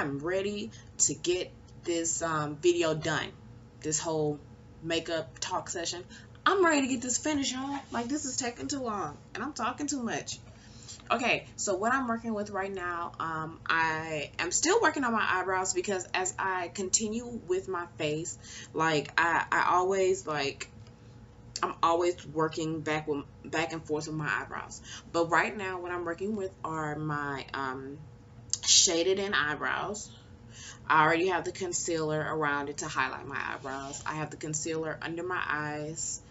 I'm ready to get this video done. This whole makeup talk session. I'm ready to get this finished, y'all. Like, this is taking too long and I'm talking too much. Okay, so what I'm working with right now, I am still working on my eyebrows, because as I continue with my face, like I always I'm always working back and forth with my eyebrows. But right now what I'm working with are my shaded in eyebrows. I already have the concealer around it to highlight my eyebrows. I have the concealer under my eyes.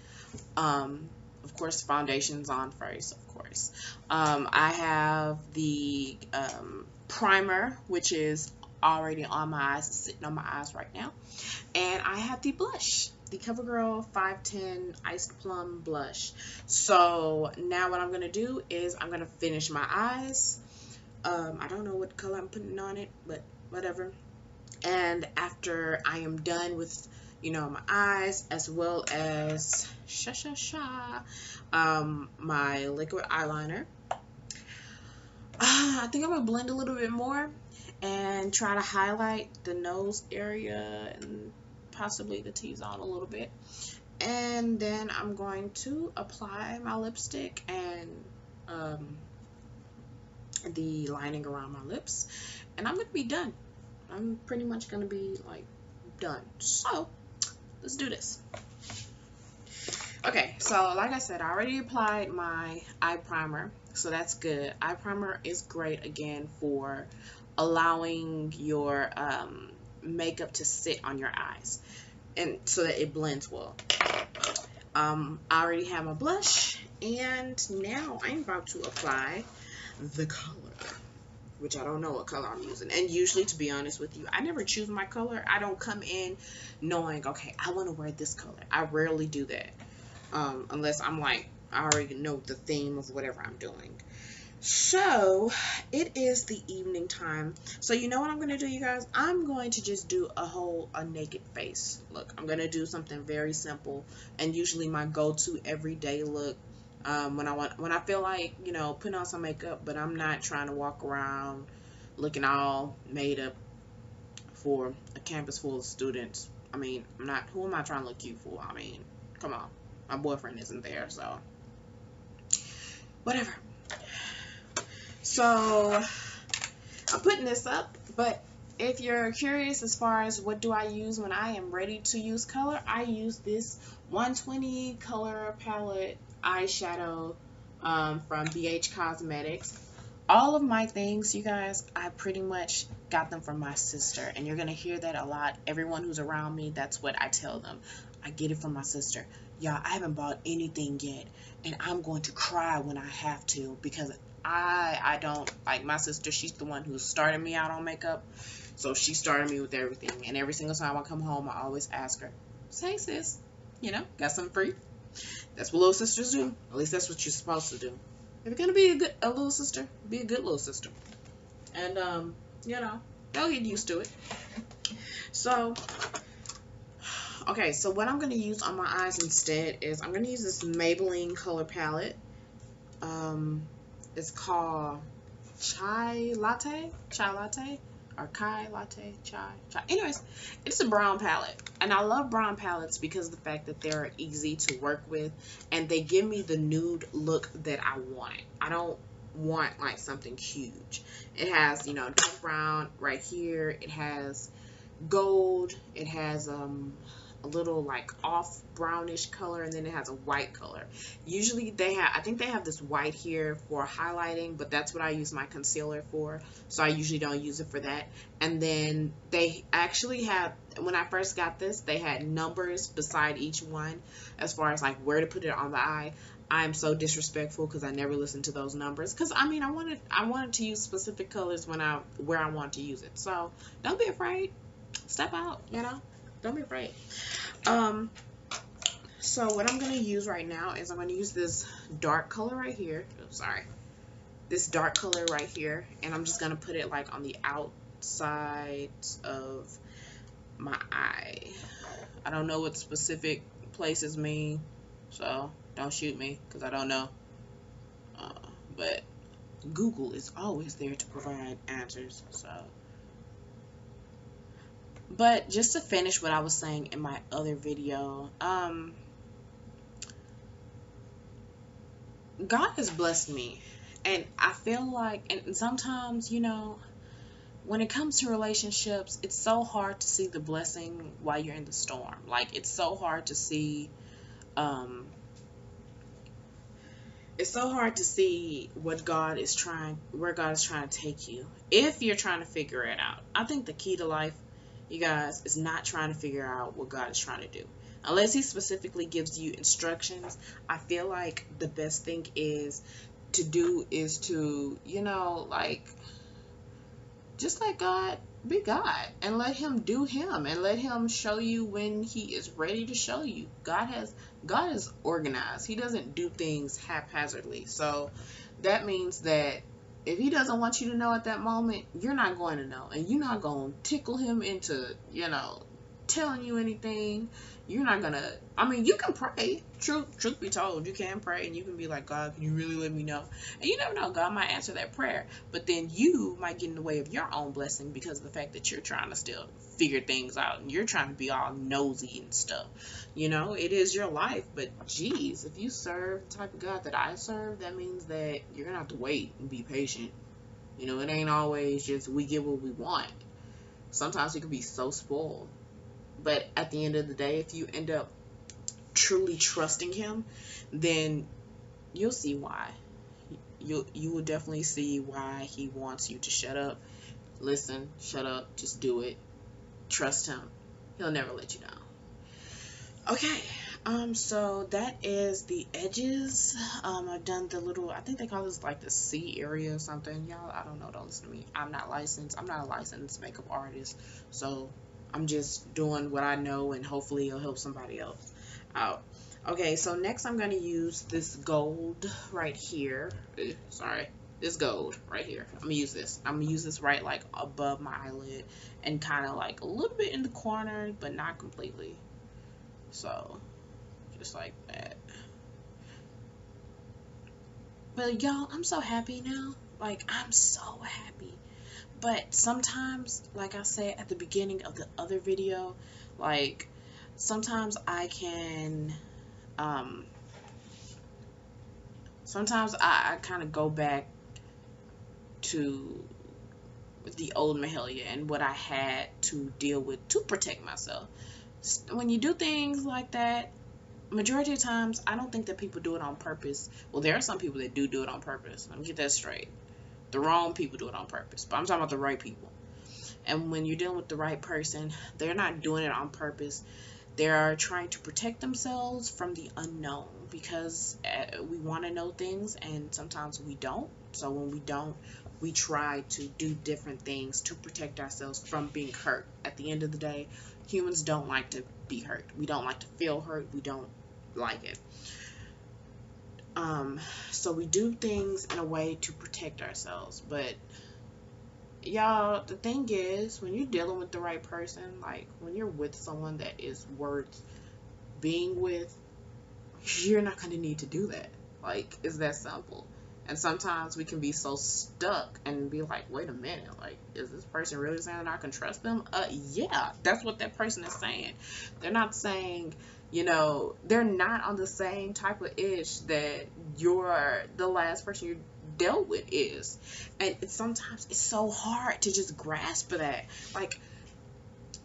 Of course, foundation's on first, of course. I have the primer, which is already on my eyes, sitting on my eyes right now. And I have the blush, the CoverGirl 510 Iced Plum Blush. So now what I'm going to do is I'm going to finish my eyes. I don't know what color I'm putting on it, but whatever. And after I am done with, you know, my eyes, as well as my liquid eyeliner, I think I'm gonna blend a little bit more and try to highlight the nose area and possibly the T-zone a little bit. And then I'm going to apply my lipstick and the lining around my lips, and I'm gonna be done. I'm pretty much gonna be like done. So let's do this. Okay, so like I said, I already applied my eye primer, so that's good. Eye primer is great again for allowing your makeup to sit on your eyes, and so that it blends well. I already have my blush, and now I'm about to apply the color, which I don't know what color I'm using. And usually, to be honest with you, I never choose my color. I don't come in knowing, okay, I want to wear this color. I rarely do that, unless I'm like, I already know the theme of whatever I'm doing. So it is the evening time. So you know what I'm going to do, you guys? I'm going to just do a naked face look. I'm going to do something very simple, and usually my go-to everyday look. When I feel like, you know, putting on some makeup, but I'm not trying to walk around looking all made up for a campus full of students. I mean, who am I trying to look cute for? I mean, come on. My boyfriend isn't there, so whatever. So I'm putting this up, but if you're curious as far as what do I use when I am ready to use color, I use this 120 color palette eyeshadow from BH Cosmetics. All of my things, you guys, I pretty much got them from my sister, and you're gonna hear that a lot. Everyone who's around me, that's what I tell them. I get it from my sister. Y'all, I haven't bought anything yet, and I'm going to cry when I have to, because I don't, like, my sister, she's the one who started me out on makeup, so she started me with everything, and every single time I come home, I always ask her, say, sis, you know, got something free? That's what little sisters do. At least that's what you're supposed to do. If you're gonna be a little sister, be a good little sister. And you know, they'll get used to it. So okay, so what I'm gonna use on my eyes instead is I'm gonna use this Maybelline color palette. It's called Chai Latte, or Kai Latte, Chai. Anyways, it's a brown palette, and I love brown palettes because of the fact that they're easy to work with, and they give me the nude look that I want. I don't want like something huge. It has, you know, dark brown right here. It has gold. It has a little like off brownish color, and then it has a white color. Usually I think they have this white here for highlighting, but that's what I use my concealer for, so I usually don't use it for that. And then they actually have, when I first got this, they had numbers beside each one as far as like where to put it on the eye. I'm so disrespectful because I never listened to those numbers, because I mean I wanted to use specific colors where I want to use it. So don't be afraid, step out, you know, don't be afraid. So what I'm going to use right now is I'm going to use this dark color right here. Oh, sorry. This dark color right here. And I'm just going to put it like on the outside of my eye. I don't know what specific places mean, so don't shoot me because I don't know. But Google is always there to provide answers. So But just to finish what I was saying in my other video, God has blessed me. And I feel like, and sometimes, when it comes to relationships, it's so hard to see the blessing while you're in the storm. Like, it's so hard to see, um, where God is trying to take you, if you're trying to figure it out. I think the key to life, you guys, is not trying to figure out what God is trying to do. Unless he specifically gives you instructions, I feel like the best thing is to, just let God be God and let him do him and let him show you when he is ready to show you. God is organized. He doesn't do things haphazardly. So that means that if he doesn't want you to know at that moment, you're not going to know, and you're not going to tickle him into, telling you anything. You're not going to, you can pray. Truth be told, you can pray and you can be like, God, can you really let me know? And you never know, God might answer that prayer. But then you might get in the way of your own blessing because of the fact that you're trying to still figure things out and you're trying to be all nosy and stuff. It is your life. But geez, if you serve the type of God that I serve, that means that you're going to have to wait and be patient. It ain't always just we get what we want. Sometimes we can be so spoiled. But at the end of the day, if you end up truly trusting him, then you'll see why. You will definitely see why he wants you to shut up, listen, shut up, just do it. Trust him. He'll never let you down. Okay, so that is the edges. I've done the little, I think they call this like the C area or something. Y'all, I don't know, don't listen to me. I'm not licensed. I'm not a licensed makeup artist. So I'm just doing what I know, and hopefully it'll help somebody else out. Okay, so next I'm going to use this gold right here. This gold right here. I'm going to use this. I'm going to use this right like above my eyelid and kind of like a little bit in the corner, but not completely. So, just like that. But y'all, I'm so happy now. Like, I'm so happy. But sometimes, like I said at the beginning of the other video, like, sometimes I can, sometimes I kind of go back to the old Mahalia and what I had to deal with to protect myself. When you do things like that, majority of times, I don't think that people do it on purpose. Well, there are some people that do it on purpose. Let me get that straight. The wrong people do it on purpose, but I'm talking about the right people. And when you're dealing with the right person, they're not doing it on purpose. They are trying to protect themselves from the unknown, because we want to know things and sometimes we don't. So when we don't, we try to do different things to protect ourselves from being hurt. At the end of the day, humans don't like to be hurt. We don't like to feel hurt. We don't like it. So we do things in a way to protect ourselves. But y'all, the thing is, when you're dealing with the right person, like when you're with someone that is worth being with, you're not going to need to do that. Like, it's that simple. And sometimes we can be so stuck and be like, wait a minute, like, is this person really saying that I can trust them? Yeah, that's what that person is saying. They're not saying, they're not on the same type of ish that the last person you dealt with is. And sometimes it's so hard to just grasp that. Like,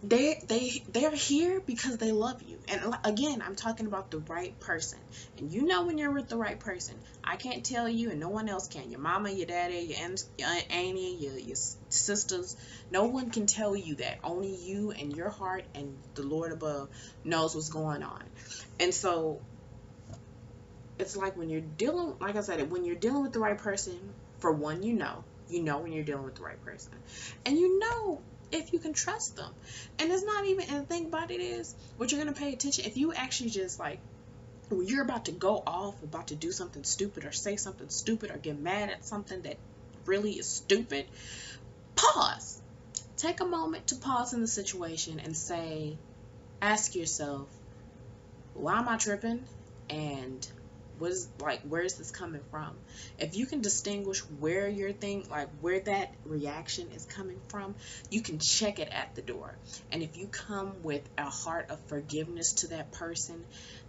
they're here because they love you. And again, I'm talking about the right person. And when you're with the right person. I can't tell you, and no one else can. Your mama, your daddy, your aunt Annie, your sisters, no one can tell you that. Only you and your heart and the Lord above knows what's going on. And so it's like when you're dealing, like I said, when you're dealing with the right person, for one, you know when you're dealing with the right person, and if you can trust them. And it's not even, and the thing about it is, what you're going to pay attention, if you actually just like, when you're about to go off, about to do something stupid or say something stupid or get mad at something that really is stupid, pause. Take a moment to pause in the situation and ask yourself, why am I tripping? And where is this coming from? If you can distinguish where your thing, like where that reaction is coming from, you can check it at the door. And if you come with a heart of forgiveness to that person,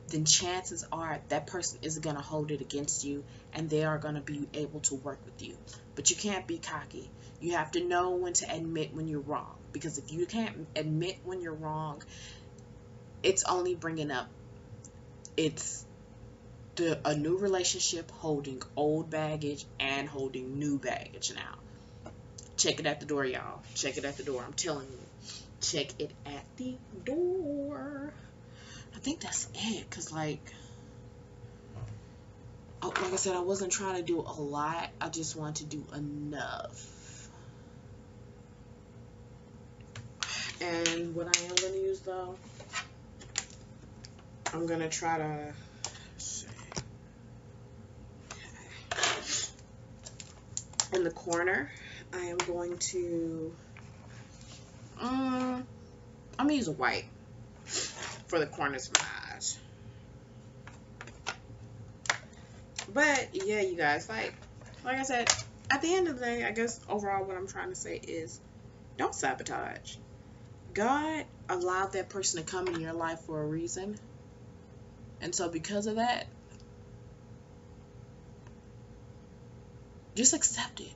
then chances are that person is going to hold it against you, and they are going to be able to work with you. But you can't be cocky. You have to know when to admit when you're wrong, because if you can't admit when you're wrong, it's only bringing up, it's a new relationship holding old baggage and holding new baggage now. Check it at the door, y'all. Check it at the door. I'm telling you. Check it at the door. I think that's it, because like I said, I wasn't trying to do a lot. I just want to do enough. And what I am going to use, though, I'm going to try to, in the corner, I am going to, I'm going to use a white for the corners of my eyes. But yeah, you guys, like I said, at the end of the day, I guess overall what I'm trying to say is, don't sabotage. God allowed that person to come in your life for a reason. And so because of that, just accept it.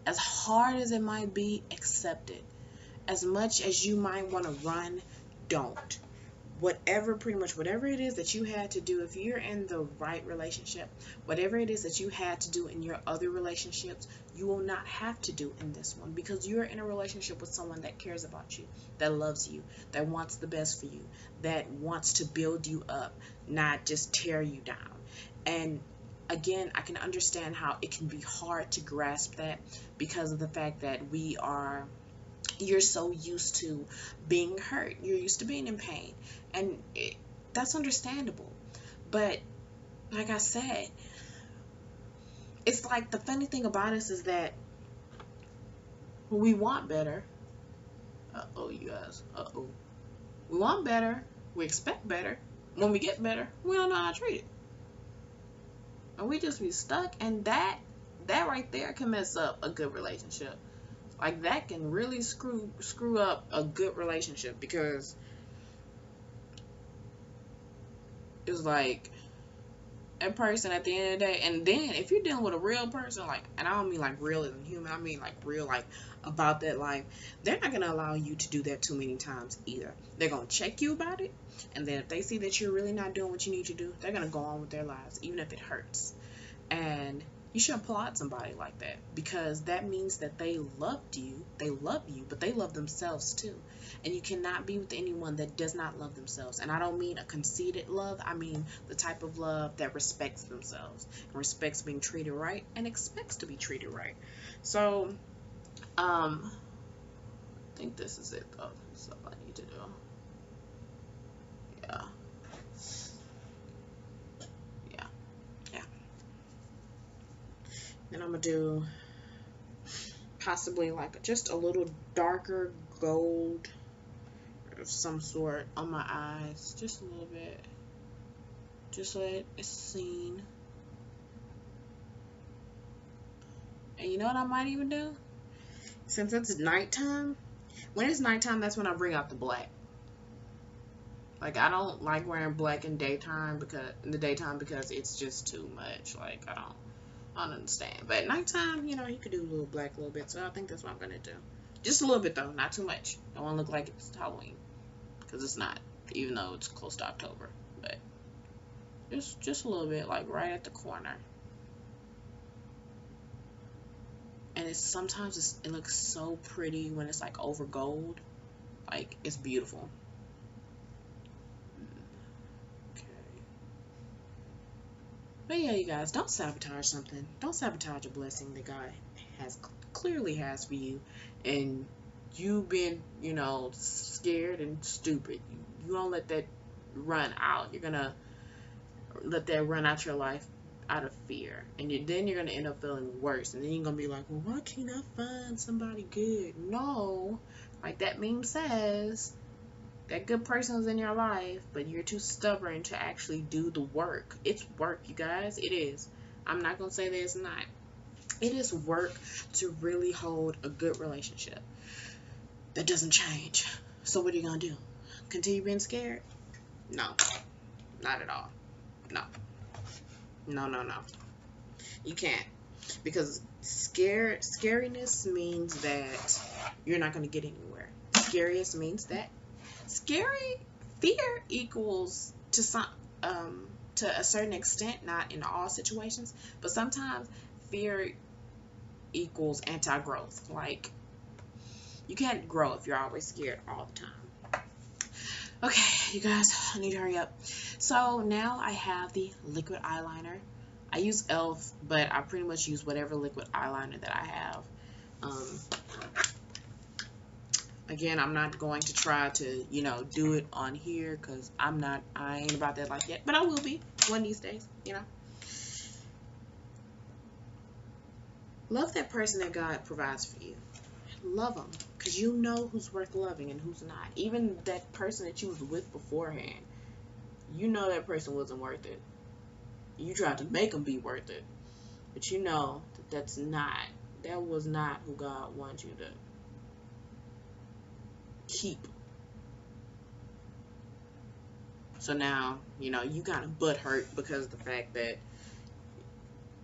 As hard as it might be, accept it. As much as you might want to run, don't. Pretty much whatever it is that you had to do, if you're in the right relationship, whatever it is that you had to do in your other relationships, you will not have to do in this one, because you're in a relationship with someone that cares about you, that loves you, that wants the best for you, that wants to build you up, not just tear you down. And again, I can understand how it can be hard to grasp that, because of the fact that you're so used to being hurt. You're used to being in pain. And that's understandable. But like I said, it's like the funny thing about us is that we want better. Uh-oh, you guys. Uh-oh. We want better. We expect better. When we get better, we don't know how to treat it. And we just be stuck. And that right there can mess up a good relationship. Like, that can really screw up a good relationship, because it's like that person at the end of the day, and then if you're dealing with a real person, like, and I don't mean like real as a human, I mean like real, like about that life, they're not going to allow you to do that too many times either. They're going to check you about it, and then if they see that you're really not doing what you need to do, they're going to go on with their lives, even if it hurts. And you should applaud somebody like that, because that means that they loved you. They love you, but they love themselves too. And you cannot be with anyone that does not love themselves. And I don't mean a conceited love. I mean the type of love that respects themselves, and respects being treated right, and expects to be treated right. So, I think this is it though. So I need to do. Yeah. Then I'm going to do possibly like just a little darker gold of some sort on my eyes. Just a little bit. Just so it's seen. And you know what I might even do? Since it's nighttime, when it's nighttime, that's when I bring out the black. Like, I don't like wearing black in the daytime because it's just too much. Like, I don't understand. But at nighttime, you know, you could do a little black a little bit. So I think that's what I'm going to do. Just a little bit, though. Not too much. Don't want to look like it's Halloween. Because it's not. Even though it's close to October. But just a little bit. Like right at the corner. And sometimes it looks so pretty when it's like over gold. Like, it's beautiful. But yeah, you guys, don't sabotage something. Don't sabotage a blessing that God clearly has for you. And you being, you know, scared and stupid. You don't let that run out. You're going to let that run out your life out of fear. And then you're going to end up feeling worse. And then you're going to be like, well, why can't I find somebody good? No. Like that meme says, That good person is in your life, but you're too stubborn to actually do the work. It's work, you guys. It is. I'm not going to say that it's not. It is work to really hold a good relationship that doesn't change. So what are you going to do? Continue being scared? No. Not at all. No. No, no, no. You can't. Because scariness means that you're not going to get anywhere. Scariest means that fear equals to to a certain extent, not in all situations, but sometimes fear equals anti-growth. Like, you can't grow if you're always scared all the time. Okay, you guys, I need to hurry up. So now I have the liquid eyeliner. I use e.l.f., but I pretty much use whatever liquid eyeliner that I have. Again, I'm not going to try to, do it on here because I ain't about that like that. But I will be one of these days, Love that person that God provides for you. Love them, because you know who's worth loving and who's not. Even that person that you was with beforehand, you know that person wasn't worth it. You tried to make them be worth it, but you know that that was not who God wants you to keep. So now, you kind of butthurt because of the fact that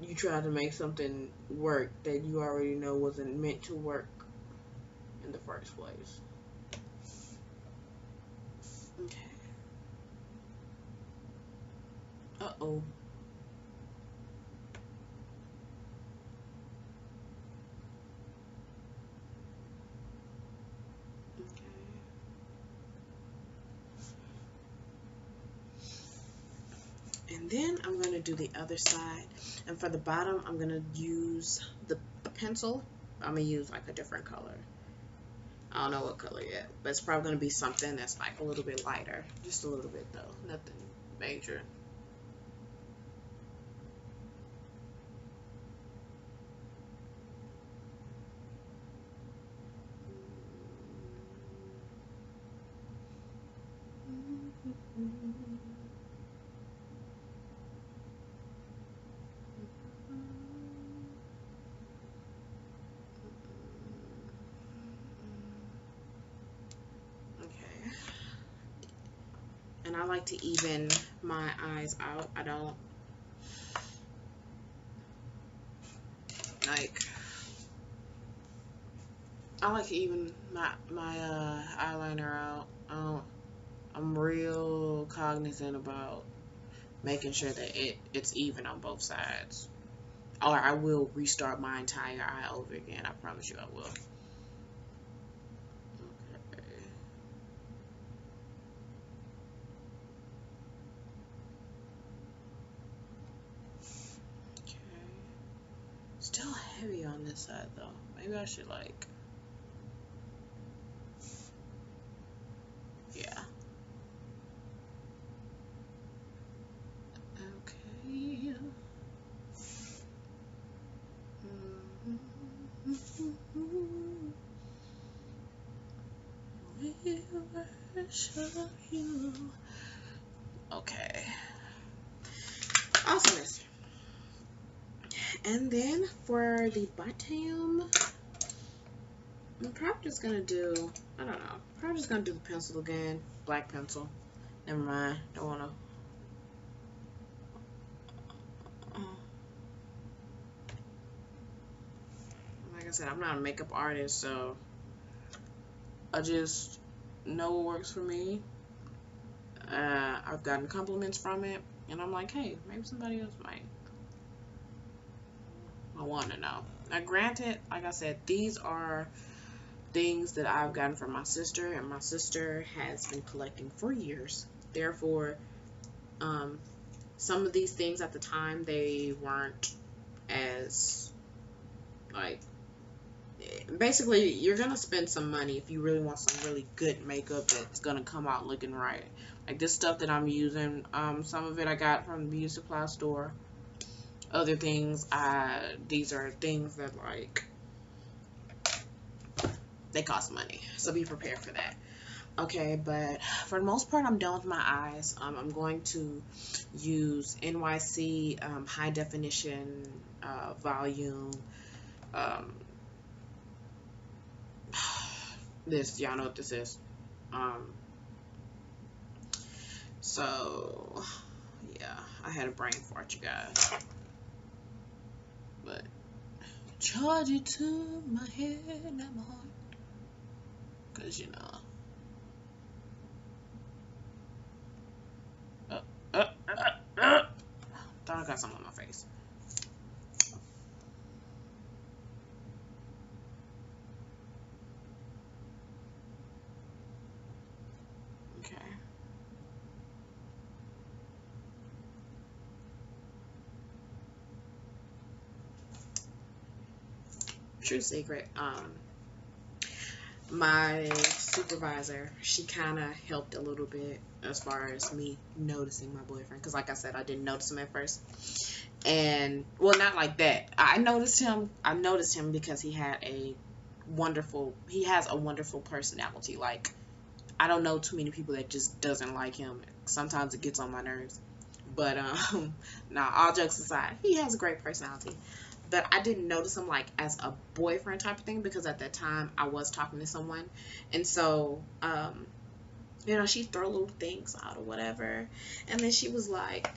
you tried to make something work that you already know wasn't meant to work in the first place. Okay. Uh-oh. And then I'm going to do the other side. And for the bottom, I'm going to use the pencil. I'm going to use like a different color. I don't know what color yet. But it's probably going to be something that's like a little bit lighter. Just a little bit though. Nothing major. And I like to even my eyes out. I don't like. I like to even my eyeliner out. I'm real cognizant about making sure that it's even on both sides. Or I will restart my entire eye over again. I promise you I will. Still heavy on this side though. Maybe I should yeah. Okay. We worship you. Okay. Awesomeness. And then for the bottom, I'm probably just gonna do, I don't know, probably just gonna do the pencil again, black pencil. Never mind, don't wanna. Like I said, I'm not a makeup artist, so I just know what works for me. I've gotten compliments from it, and I'm like, hey, maybe somebody else might. I want to know. Now, granted, like I said, these are things that I've gotten from my sister, and my sister has been collecting for years. Therefore, some of these things at the time, they weren't as, like, basically, you're going to spend some money if you really want some really good makeup that's going to come out looking right. Like this stuff that I'm using, some of it I got from the beauty supply store. Other things, these are things that, like, they cost money. So be prepared for that. Okay, but for the most part, I'm done with my eyes. I'm going to use NYC high definition volume. Um, this, y'all know what this is. So yeah, I had a brain fart, you guys. But charge it to my head and my heart, cause you know. Thought I got something on my face. Okay. True secret. My supervisor, she kind of helped a little bit as far as me noticing my boyfriend, because like I said, I didn't notice him at first. And well, not like that. I noticed him because he has a wonderful personality. Like, I don't know too many people that just doesn't like him. Sometimes it gets on my nerves. But now, all jokes aside, he has a great personality. But I didn't notice him like as a boyfriend type of thing, because at that time I was talking to someone, and so you know, she throw little things out or whatever, and then she was like,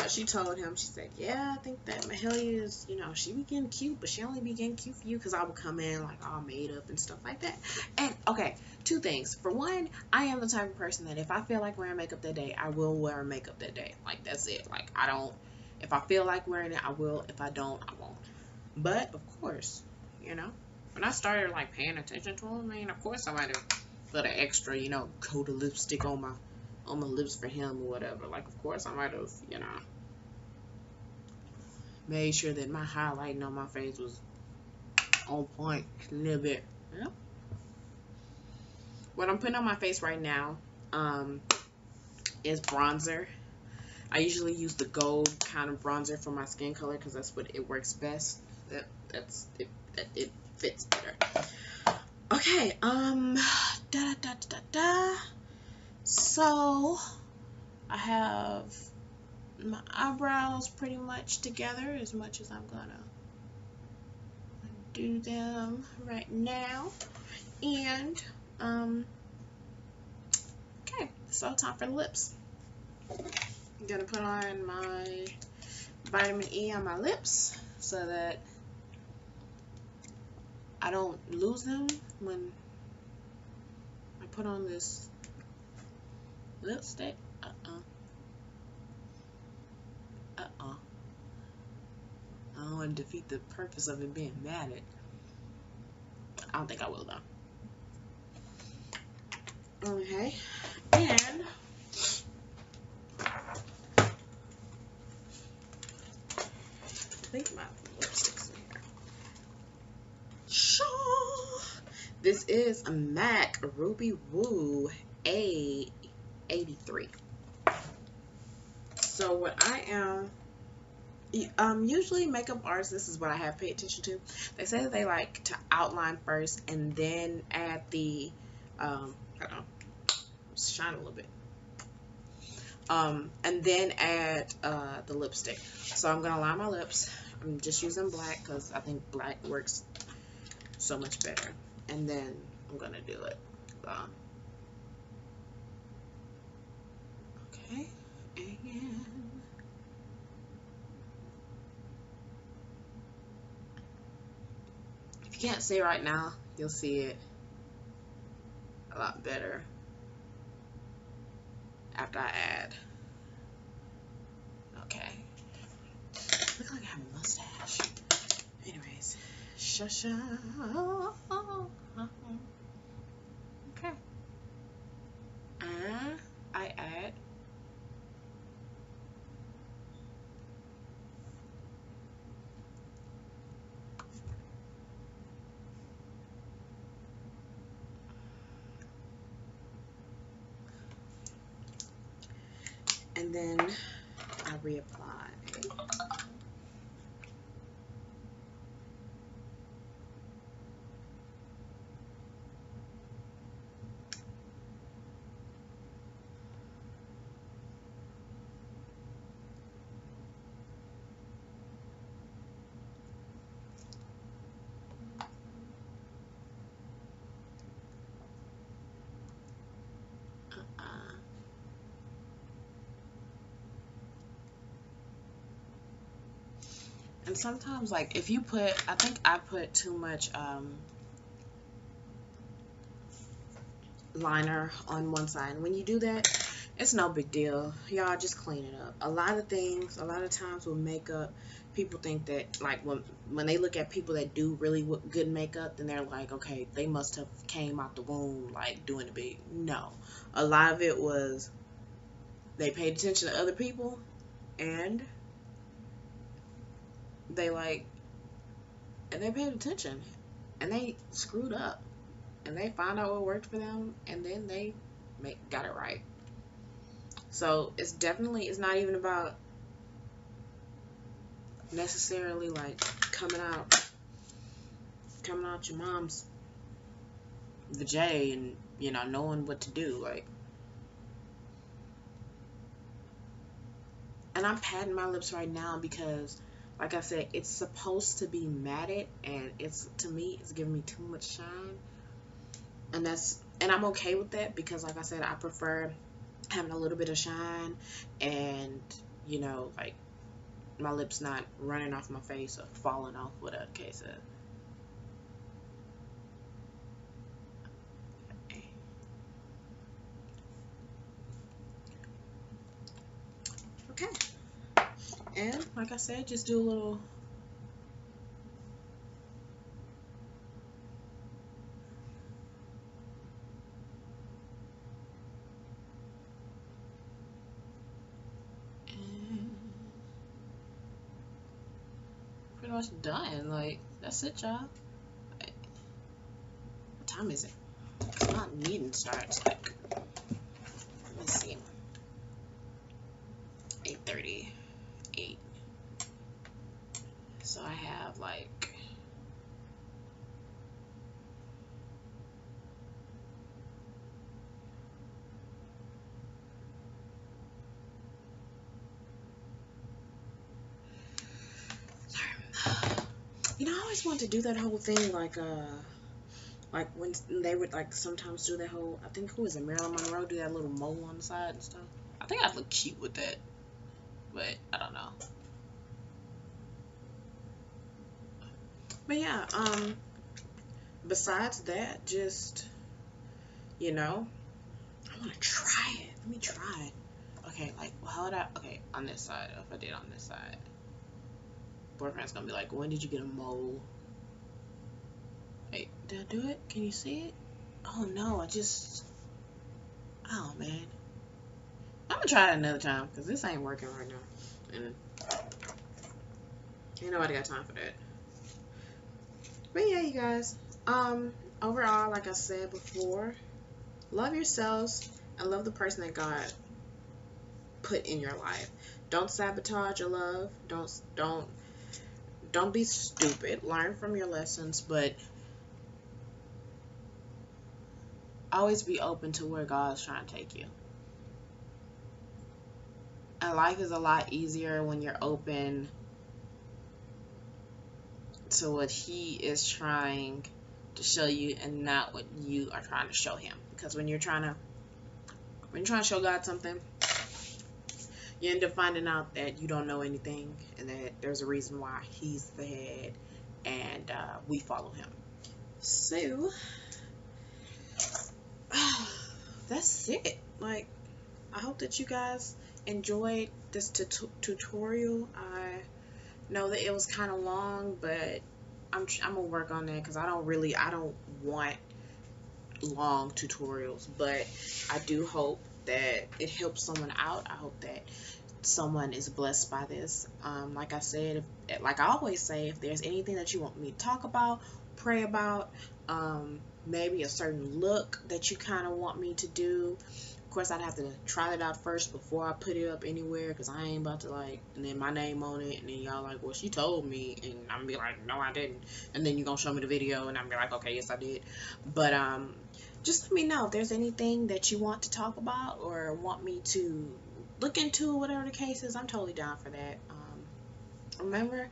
she told him, she said, yeah, I think that Mahalia is, you know, she be getting cute, but she only be getting cute for you, because I would come in like all made up and stuff like that. And okay, two things. For one, I am the type of person that if I feel like wearing makeup that day, I will wear makeup that day. Like, that's it. Like, I don't, if I feel like wearing it, I will. If I don't, I won't. But of course, you know, when I started like paying attention to him, I mean, of course I might have put an extra, you know, coat of lipstick on my lips for him or whatever. Like, of course I might have, you know, made sure that my highlighting on my face was on point a little bit. Yeah. What I'm putting on my face right now is bronzer. I usually use the gold kind of bronzer for my skin color, because that's what it works best. It fits better. Okay, so I have my eyebrows pretty much together, as much as I'm gonna do them right now. And okay, so time for the lips. I'm gonna put on my vitamin E on my lips so that I don't lose them when I put on this lipstick. I don't want to defeat the purpose of it being matted. I don't think I will though. Okay, and I think my lipstick's in here. Sure. This is a MAC Ruby Woo A83. So what I am, usually makeup artists, this is what I have paid attention to. They say that they like to outline first and then add the, hold on, shine a little bit. And then add the lipstick. So I'm gonna line my lips. I'm just using black because I think black works so much better. And then I'm gonna do it. Okay, and if you can't see right now, you'll see it a lot better after I add. Okay. Look like I have a mustache. Anyways, shasha. Okay. And I add and then I reapply. And sometimes, like, if you put, I think I put too much liner on one side. And when you do that, it's no big deal. Y'all just clean it up. A lot of times with makeup, people think that, like, when they look at people that do really good makeup, then they're like, okay, they must have came out the womb, like, doing it big. No. A lot of it was they paid attention to other people, and they paid attention, and they screwed up, and they found out what worked for them, and then they got it right. So it's not even about necessarily like coming out your mom's vajay and, you know, knowing what to do. Like, and I'm patting my lips right now because, like I said, it's supposed to be matted, and to me it's giving me too much shine, and I'm okay with that because, like I said, I prefer having a little bit of shine, and, you know, like, my lips not running off my face or falling off, whatever the case is. Okay. And like I said, just do a little pretty much done. Like, that's it, y'all. What time is it? My meeting starts like, let me see, 8:38. So I have like you know, I always wanted to do that whole thing, like when they would, like, sometimes do that whole, I think, who is it, Marilyn Monroe, do that little mole on the side and stuff. I think I'd look cute with that, but I don't know. But yeah, besides that, just, you know, I want to try it. Let me try it. Okay, like, how would I, okay, on this side, if I did on this side, boyfriend's gonna be like, when did you get a mole? Wait, did I do it? Can you see it? Oh no, oh man. I'm gonna try it another time, because this ain't working right now. And ain't nobody got time for that. But yeah, you guys, overall, like I said before, love yourselves and love the person that God put in your life. Don't sabotage your love. Don't be stupid. Learn from your lessons, but always be open to where God's trying to take you. And life is a lot easier when you're open to what He is trying to show you and not what you are trying to show Him. Because when you're trying to show God something, you end up finding out that you don't know anything, and that there's a reason why He's the head, and we follow Him. So that's it. Like, I hope that you guys enjoyed this tutorial. I know that it was kind of long, but I'm gonna work on that, because I don't want long tutorials, but I do hope that it helps someone out. I hope that someone is blessed by this. Like I said, like I always say, if there's anything that you want me to talk about, pray about, maybe a certain look that you kind of want me to do. Of course, I'd have to try it out first before I put it up anywhere, because I ain't about to, like, and then my name on it, and then y'all like, well, she told me, and I'm be like, no, I didn't. And then you're gonna show me the video, and I'm be like, okay, yes, I did. But just let me know if there's anything that you want to talk about or want me to look into, whatever the case is. I'm totally down for that. Remember,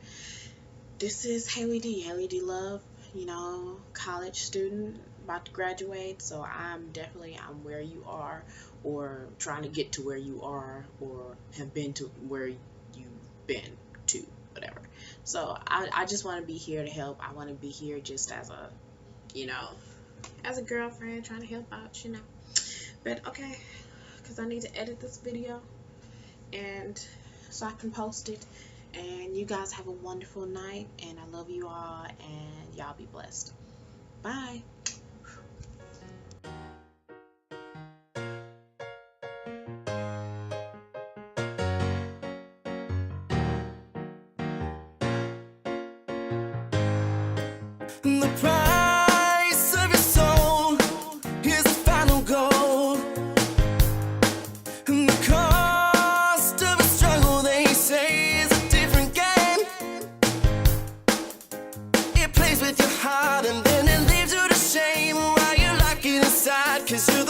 this is Haley D Love, you know, college student about to graduate. So I'm where you are, or trying to get to where you are, or have been to where you've been to, whatever. So I just want to be here to help. I want to be here just as a, as a girlfriend trying to help out, But okay, because I need to edit this video and so I can post it. And you guys have a wonderful night, and I love you all, and y'all be blessed. Bye. The price of your soul is the final goal. And the cost of a struggle, they say, is a different game. It plays with your heart and then it leaves you to shame while you lock it inside, 'cause you're the